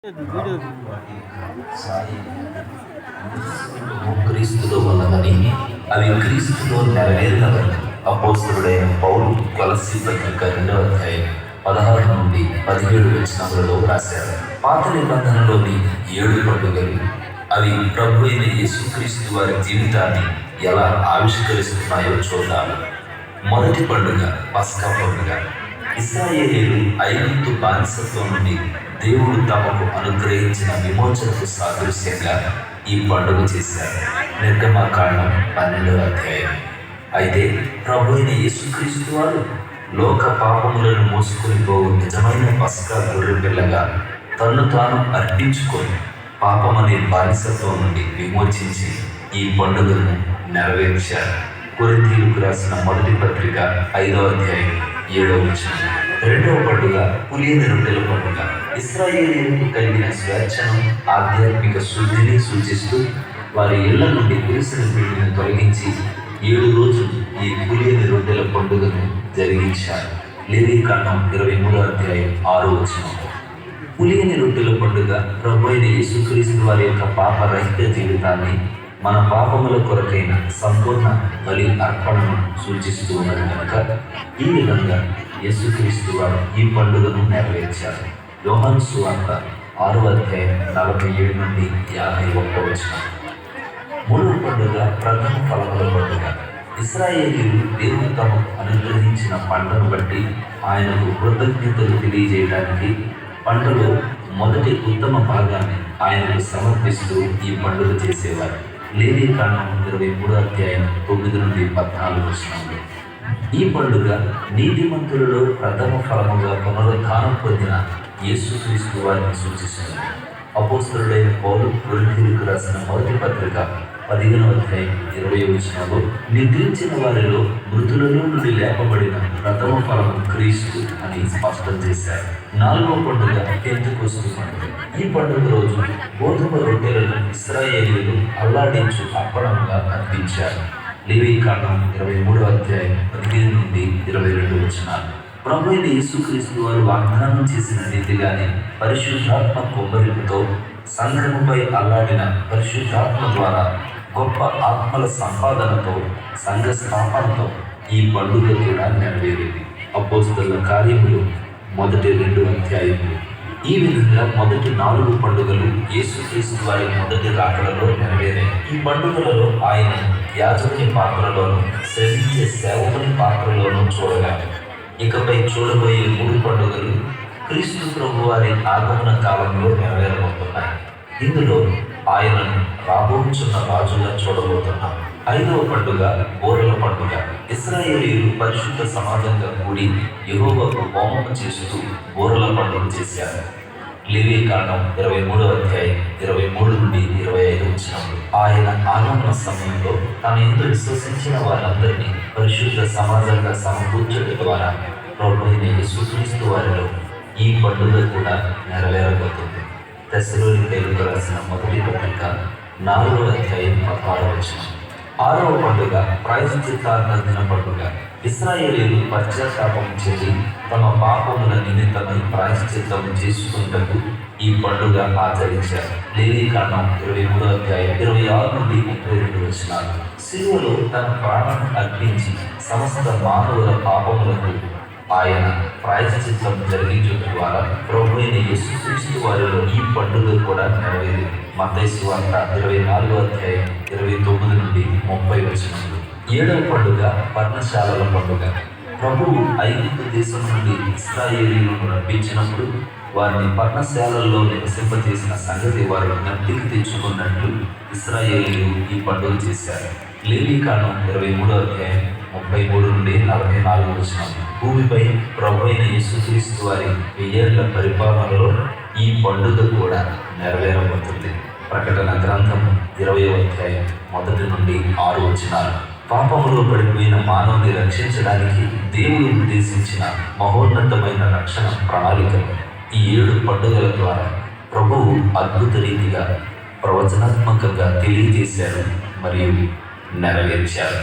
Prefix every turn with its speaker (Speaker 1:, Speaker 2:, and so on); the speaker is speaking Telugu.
Speaker 1: వాటి సాయి క్రీస్తులో ఉన్నదని అవి క్రీస్తులో నెరవేరినవని అపోస్తలుడైన పౌలు కొలస్సీ పత్రిక 2వ అధ్యాయం 16 నుండి 17 వచనములలో రాశారు. పాత నిబంధనలోని 7 పండుగలు అవి ప్రభు అయిన యేసుక్రీస్తు వారి జీవితాన్ని ఎలా ఆవిష్కరిస్తున్నాయో చూడాలి. మొదటి పండుగ పస్కా పండుగ. ఇశ్రాయేలీయులు ఐగుప్తు బానిసత్వం నుండి దేవుడు తమకు అనుగ్రహించిన విమోచనకు సాదృశ్యంగా ఈ పండుగ చేశారు. నిర్గమకాండం 12వ అధ్యాయం. అయితే ప్రభు అయిన యేసుక్రీస్తు వారు లోక పాపములను మోసుకొని పోవు నిజమైన పస్కా గొర్రె పిల్లగా తన్ను తాను అర్పించుకొని పాపమనే బానిసత్వం నుండి విమోచించి ఈ పండుగను నెరవేర్చారు. కొరింథీయులకు రాసిన మొదటి పత్రిక 5వ అధ్యాయం 7వ వచనం. రెండవ పండుగ పులియని రొట్టెల పండుగ. ఇశ్రాయేలీయులకు కలిగిన స్వేచ్ఛను, ఆధ్యాత్మిక శుద్ధిని సూచిస్తూ వారి ఇళ్ల నుండి పులిసిన పిండిని తొలగించి 7 రోజులు ఈ పులియని రొట్టెల పండుగను జరిగించారు. లేవీకాండం 23వ అధ్యాయం 6వ వచనం. పులియని రొట్టెల పండుగ ప్రభు అయిన యేసుక్రీస్తు వారి యొక్క పాపరహిత జీవితాన్ని, మన పాపముల కొరకైన సంపూర్ణ బలి అర్పణను సూచిస్తూ ఉన్నది కనుక ఈ విధంగా యేసుక్రీస్తు వారు ఈ పండుగను నెరవేర్చారు. యోహాను సువార్త 6వ అధ్యాయం 47 నుండి 51 వచనం. మూడవ పండుగ ప్రథమ ఫలముల పండుగ. ఇశ్రాయేలీయులు దేవుడు తమకు అనుగ్రహించిన పంటను బట్టి ఆయనకు కృతజ్ఞతలు తెలియజేయడానికి పంటలో మొదటి ఉత్తమ భాగాన్ని ఆయనకు సమర్పిస్తూ ఈ పండుగ చేసేవారు. లేవీకాండం 23వ అధ్యాయం 9 నుండి 14 వచనాలు. ఈ పండుగ నీతిమంతులలో ప్రథమ ఫలముగా పునరుద్ధానం పొందిన యేసుక్రీస్తు వారిని సూచిస్తుంది. అపోస్తలుడైన పౌలు కొరింథీయులకు రాసిన మొదటి పత్రిక 15వ అధ్యాయం 20వ వచనంలో నిద్రించిన వారిలో మృతులలో నుండి లేపబడిన ప్రథమ ఫలము క్రీస్తు అని స్పష్టం చేశారు. 4వ పండుగ పెంతెకోస్తు పండుగ. ఈ పండుగ రోజు గోధుమ రొట్టెలను ఇశ్రాయేలీయులు అల్లాడించు అర్పణంగా అర్పించారు. లేవీకాండం 23వ అధ్యాయం 15 నుండి 22 వచనాలు. ప్రభు అయిన యేసుక్రీస్తు వారు వాగ్దానం చేసిన రీతిగానే పరిశుద్ధాత్మ కొమ్మరిపుతో సంఘముపై అల్లాడిన పరిశుద్ధాత్మ ద్వారా గొప్ప ఆత్మల సంపాదనతో సంఘ స్థాపనతో ఈ పండుగ కూడా నెరవేరింది. అపోస్తలుల కార్యములు మొదటి 2 అధ్యాయములు. ఈ విధంగా మొదటి 4 పండుగలు యేసుక్రీస్తు వారి మొదటి రాకడలో నెరవేరాయి. ఈ పండుగలలో ఆయన యాజకుని పాత్రలోను, శ్రమించే సేవకుని పాత్రలోనూ చూడగాలి. ఇకపై చూడబోయే 3 పండుగలు క్రీస్తు ప్రభు వారి ఆగమన కాలంలో నెరవేరబోతున్నాయి. ఇందులో ఆయనను రాబోచున్న రాజుగా చూడబోతున్నాం. 5వ పండుగ బూరల పండుగ. ఇశ్రాయేలీయులు పరిశుద్ధ సమాజంగా కూడి యెహోవాకు హోమము చేస్తూ బూరల పండుగ చేశారు. లేవీకాండం 23వ అధ్యాయం 23 నుండి 25 వచనములు. ఆయన ఆగమన సమయంలో తన యందు విశ్వసించిన వారందరినీ పరిశుద్ధ సమాజంగా సమకూర్చడం ద్వారా ప్రభు అయిన యేసుక్రీస్తు వారిలో ఈ పండుగ కూడా నెరవేరబోతుంది. తెస్సలోనికైయులకు రాసిన మొదటి పత్రిక 4వ అధ్యాయం 16వ వచనం. 6వ పండుగ ప్రాయశ్చిత్తార్పణ పండుగ. ఇశ్రాయేలీయులు పశ్చాత్తాపం చెంది తమ పాపముల నిమిత్తమై ప్రాయశ్చిత్తం చేసుకుంటూ ఈ పండుగ ఆచరించారు. లేవీకాండం 23వ అధ్యాయం 26 నుండి 32 వచనాలు. సిలువలో తన ప్రాణం అర్పించి సమస్త మానవుల పాపములకు ఆయన ప్రాయశ్చిత్తం జరిగించడం ద్వారా ప్రభు అయిన యేసుక్రీస్తు వారిలో ఈ పండుగ కూడా నెరవేరింది. మత్తయి సువార్త 24వ అధ్యాయం 29 నుండి 30 వచనాలు. 7వ పండుగ పర్ణశాలల పండుగ. ప్రభువు ఐగుప్తు దేశం నుండి ఇశ్రాయేలీయులను రప్పించినప్పుడు వారిని పర్ణశాలల్లో నివసింపజేసిన సంగతి వారు జ్ఞప్తికి తెచ్చుకున్నట్లు ఇశ్రాయేలీయులు ఈ పండుగ చేశారు. లేవీకాండం 23వ అధ్యాయం 33 నుండి 44 వచనాలు. భూమిపై ప్రభు అయిన యేసుక్రీస్తు వారి 1000 ఏళ్ల పరిపాలనలో ఈ పండుగ కూడా నెరవేరబోతుంది. ప్రకటన గ్రంథం 20వ అధ్యాయం 1 నుండి 6 వచనాలు. పాపములో పడిపోయిన మానవుని రక్షించడానికి దేవుడు ఉద్దేశించిన మహోన్నతమైన రక్షణ ప్రణాళిక ఈ 7 పండుగల ద్వారా ప్రభువు అద్భుత రీతిగా ప్రవచనాత్మకంగా తెలియజేశారు మరియు నెరవేర్చారు.